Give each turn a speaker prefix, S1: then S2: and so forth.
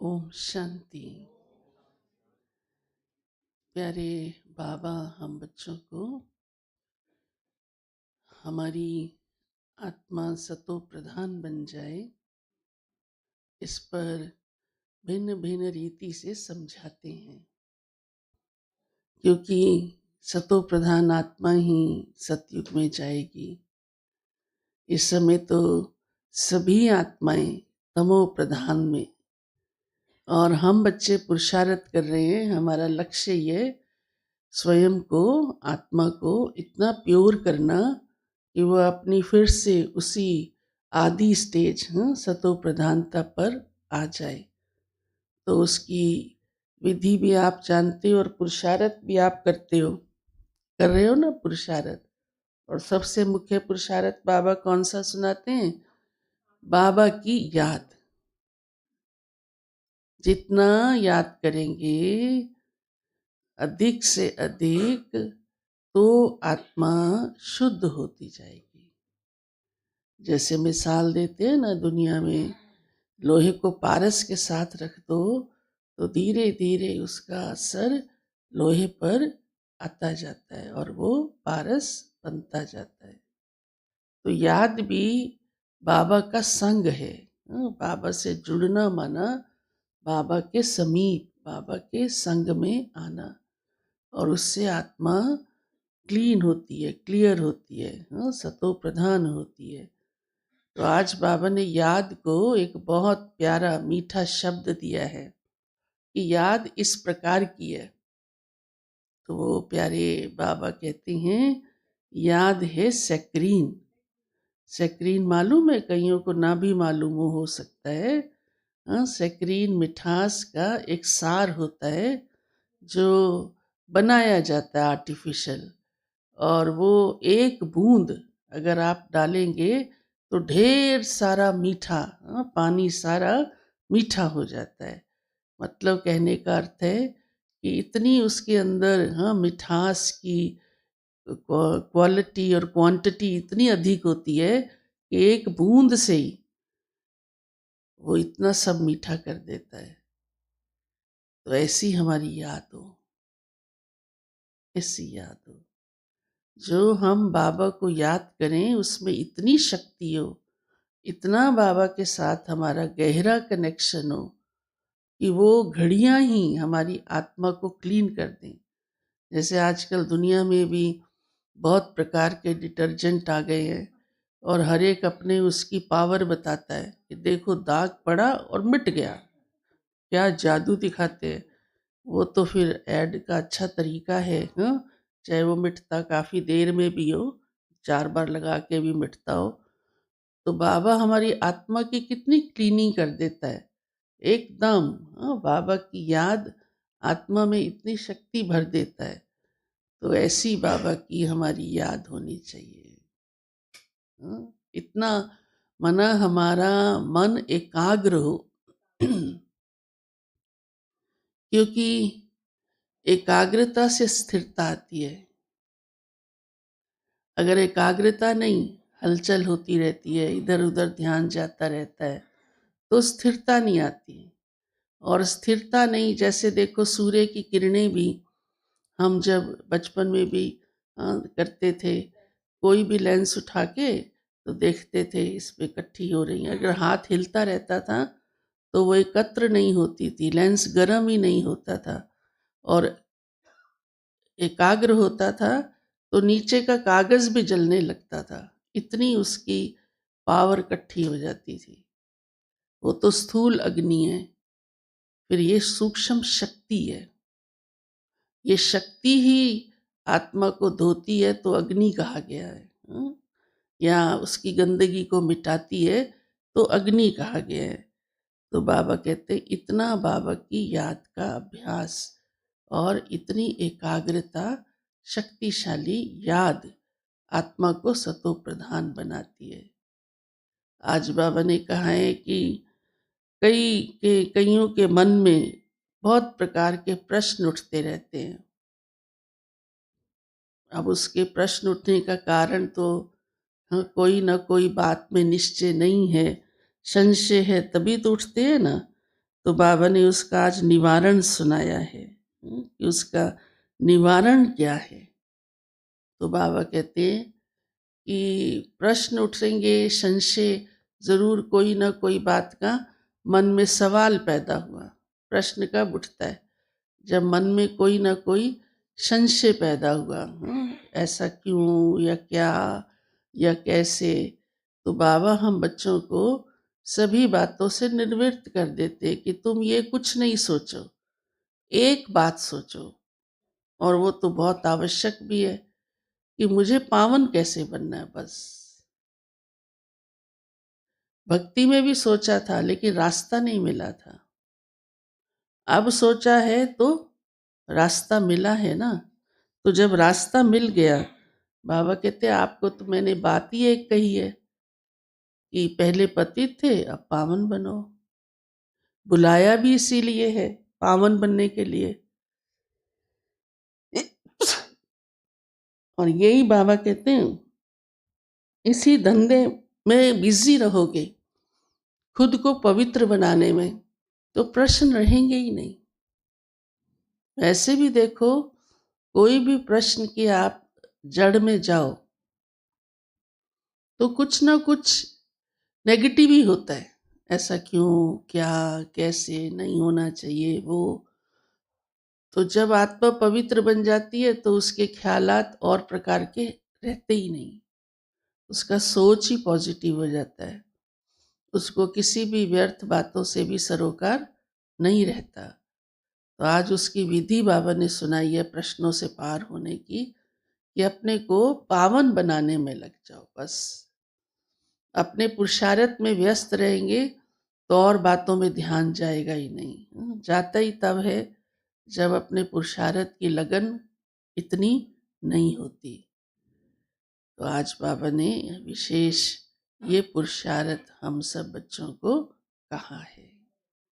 S1: ओम शांति। प्यारे बाबा, हम बच्चों को हमारी आत्मा सतो प्रधान बन जाए, इस पर भिन्न भिन्न रीति से समझाते हैं। क्योंकि सतो प्रधान आत्मा ही सतयुग में जाएगी। इस समय तो सभी आत्माएं तमो प्रधान में, और हम बच्चे पुरुषार्थ कर रहे हैं। हमारा लक्ष्य ये स्वयं को, आत्मा को इतना प्योर करना कि वह अपनी फिर से उसी आदि स्टेज सतो प्रधानता पर आ जाए। तो उसकी विधि भी आप जानते हो और पुरुषार्थ भी आप करते हो, कर रहे हो ना पुरुषार्थ। और सबसे मुख्य पुरुषार्थ बाबा कौन सा सुनाते हैं? बाबा की याद। जितना याद करेंगे अधिक से अधिक, तो आत्मा शुद्ध होती जाएगी। जैसे मिसाल देते हैं ना, दुनिया में लोहे को पारस के साथ रख दो तो धीरे धीरे उसका असर लोहे पर आता जाता है और वो पारस बनता जाता है। तो याद भी बाबा का संग है। बाबा से जुड़ना माना बाबा के समीप, बाबा के संग में आना, और उससे आत्मा क्लीन होती है, क्लियर होती है, सतो प्रधान होती है। तो आज बाबा ने याद को एक बहुत प्यारा मीठा शब्द दिया है कि याद इस प्रकार की है। तो वो प्यारे बाबा कहते हैं, याद है सैक्रीन। सैक्रीन मालूम है? कईयों को ना भी मालूम हो सकता है। सैक्रीन मिठास का एक सार होता है जो बनाया जाता है आर्टिफिशियल, और वो एक बूंद अगर आप डालेंगे तो ढेर सारा मीठा, पानी सारा मीठा हो जाता है। मतलब कहने का अर्थ है कि इतनी उसके अंदर मिठास की क्वालिटी और क्वांटिटी इतनी अधिक होती है कि एक बूंद से ही वो इतना सब मीठा कर देता है। तो ऐसी हमारी याद हो, ऐसी याद हो। जो हम बाबा को याद करें उसमें इतनी शक्ति हो, इतना बाबा के साथ हमारा गहरा कनेक्शन हो कि वो घड़ियां ही हमारी आत्मा को क्लीन कर दें। जैसे आजकल दुनिया में भी बहुत प्रकार के डिटर्जेंट आ गए हैं, और हर एक अपने उसकी पावर बताता है कि देखो दाग पड़ा और मिट गया, क्या जादू दिखाते हैं। वो तो फिर ऐड का अच्छा तरीका है, चाहे वो मिटता काफ़ी देर में भी हो, 4 बार लगा के भी मिटता हो। तो बाबा हमारी आत्मा की कितनी क्लीनिंग कर देता है एकदम। बाबा की याद आत्मा में इतनी शक्ति भर देता है। तो ऐसी बाबा की हमारी याद होनी चाहिए। इतना मना हमारा मन एकाग्र हो क्योंकि एकाग्रता से स्थिरता आती है। अगर एकाग्रता नहीं, हलचल होती रहती है, इधर उधर ध्यान जाता रहता है, तो स्थिरता नहीं आती। और स्थिरता नहीं, जैसे देखो सूर्य की किरणें भी हम जब बचपन में भी करते थे, कोई भी लेंस उठा के तो देखते थे इस पे इकट्ठी हो रही है। अगर हाथ हिलता रहता था तो वो एकत्र नहीं होती थी, लेंस गर्म ही नहीं होता था। और एकाग्र होता था तो नीचे का कागज भी जलने लगता था, इतनी उसकी पावर इकट्ठी हो जाती थी। वो तो स्थूल अग्नि है, फिर ये सूक्ष्म शक्ति है। ये शक्ति ही आत्मा को धोती है तो अग्नि कहा गया है, या उसकी गंदगी को मिटाती है तो अग्नि कहा गया है। तो बाबा कहते हैं, इतना बाबा की याद का अभ्यास और इतनी एकाग्रता, शक्तिशाली याद आत्मा को सतो प्रधान बनाती है। आज बाबा ने कहा है कि कईयों के मन में बहुत प्रकार के प्रश्न उठते रहते हैं। अब उसके प्रश्न उठने का कारण तो कोई ना कोई बात में निश्चय नहीं है, संशय है, तभी तो उठते हैं ना। तो बाबा ने उसका आज निवारण सुनाया है कि उसका निवारण क्या है। तो बाबा कहते हैं कि प्रश्न उठेंगे, संशय जरूर, कोई ना कोई बात का मन में सवाल पैदा हुआ। प्रश्न कब उठता है? जब मन में कोई ना कोई संशय पैदा हुआ, ऐसा क्यों या क्या या कैसे। तो बाबा हम बच्चों को सभी बातों से निर्वृत्त कर देते कि तुम ये कुछ नहीं सोचो, एक बात सोचो, और वो तो बहुत आवश्यक भी है कि मुझे पावन कैसे बनना है। बस भक्ति में भी सोचा था लेकिन रास्ता नहीं मिला था, अब सोचा है तो रास्ता मिला है ना। तो जब रास्ता मिल गया, बाबा कहते आपको तो मैंने बात ही एक कही है कि पहले पतित थे अब पावन बनो। बुलाया भी इसीलिए है, पावन बनने के लिए। और यही बाबा कहते हैं इसी धंधे में बिजी रहोगे, खुद को पवित्र बनाने में, तो प्रश्न रहेंगे ही नहीं। वैसे भी देखो, कोई भी प्रश्न की आप जड़ में जाओ तो कुछ ना कुछ नेगेटिव ही होता है। ऐसा क्यों, क्या, कैसे, नहीं होना चाहिए वो। तो जब आत्मा पवित्र बन जाती है तो उसके ख्यालात और प्रकार के रहते ही नहीं, उसका सोच ही पॉजिटिव हो जाता है, उसको किसी भी व्यर्थ बातों से भी सरोकार नहीं रहता। तो आज उसकी विधि बाबा ने सुनाई है प्रश्नों से पार होने की, कि अपने को पावन बनाने में लग जाओ। बस अपने पुरुषार्थ में व्यस्त रहेंगे तो और बातों में ध्यान जाएगा ही नहीं। जाता ही तब है जब अपने पुरुषार्थ की लगन इतनी नहीं होती। तो आज बाबा ने विशेष ये पुरुषार्थ हम सब बच्चों को कहा है।